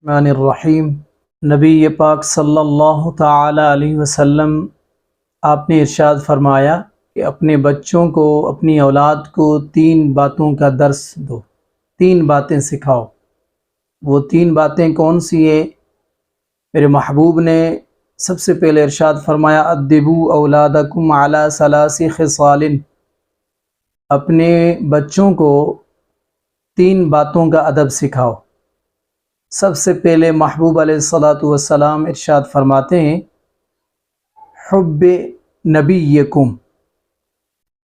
الرحمن الرحیم۔ نبی پاک صلی اللہ تعالی علیہ وسلم آپ نے ارشاد فرمایا کہ اپنے بچوں کو، اپنی اولاد کو 3 باتوں کا درس دو، 3 باتیں سکھاؤ۔ وہ 3 باتیں کون سی ہیں؟ میرے محبوب نے سب سے پہلے ارشاد فرمایا ادبوا اولادکم علی 3 خصال، اپنے بچوں کو 3 باتوں کا ادب سکھاؤ۔ سب سے پہلے محبوب علیہ الصلاۃ والسلام ارشاد فرماتے ہیں حب نبیکم،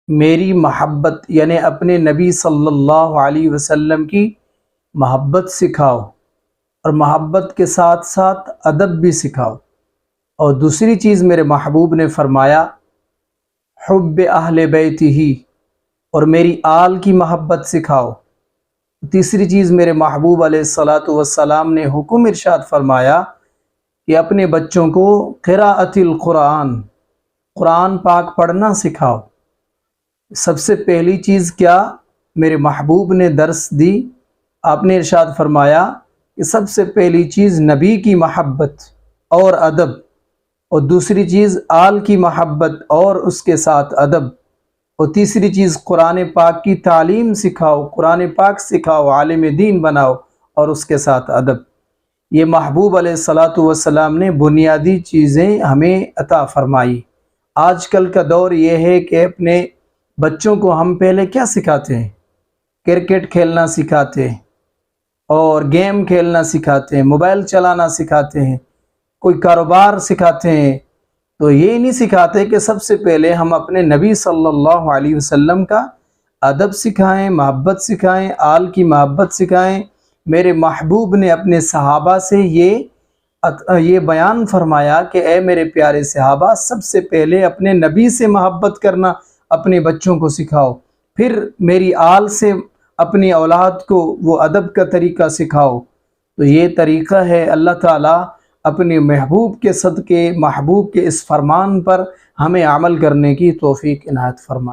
میری محبت یعنی اپنے نبی صلی اللہ علیہ وسلم کی محبت سکھاؤ، اور محبت کے ساتھ ساتھ ادب بھی سکھاؤ۔ اور دوسری چیز میرے محبوب نے فرمایا حب اہل بیتہ، اور میری آل کی محبت سکھاؤ۔ تیسری چیز میرے محبوب علیہ الصلاۃ والسلام نے حکم ارشاد فرمایا کہ اپنے بچوں کو قراءۃ القرآن، قرآن پاک پڑھنا سکھاؤ۔ سب سے پہلی چیز کیا میرے محبوب نے درس دی؟ آپ نے ارشاد فرمایا کہ سب سے پہلی چیز نبی کی محبت اور ادب، اور دوسری چیز آل کی محبت اور اس کے ساتھ ادب، اور تیسری چیز قرآن پاک کی تعلیم سکھاؤ، قرآن پاک سکھاؤ، عالم دین بناؤ، اور اس کے ساتھ ادب۔ یہ محبوب علیہ الصلاۃ والسلام نے بنیادی چیزیں ہمیں عطا فرمائی۔ آج کل کا دور یہ ہے کہ اپنے بچوں کو ہم پہلے کیا سکھاتے ہیں؟ کرکٹ کھیلنا سکھاتے ہیں، اور گیم کھیلنا سکھاتے ہیں، موبائل چلانا سکھاتے ہیں، کوئی کاروبار سکھاتے ہیں۔ تو یہ نہیں سکھاتے کہ سب سے پہلے ہم اپنے نبی صلی اللہ علیہ وسلم کا ادب سکھائیں، محبت سکھائیں، آل کی محبت سکھائیں۔ میرے محبوب نے اپنے صحابہ سے یہ بیان فرمایا کہ اے میرے پیارے صحابہ، سب سے پہلے اپنے نبی سے محبت کرنا اپنے بچوں کو سکھاؤ، پھر میری آل سے اپنی اولاد کو وہ ادب کا طریقہ سکھاؤ۔ تو یہ طریقہ ہے۔ اللہ تعالیٰ اپنے محبوب کے صدقے، محبوب کے اس فرمان پر ہمیں عمل کرنے کی توفیق عنایت فرمائے۔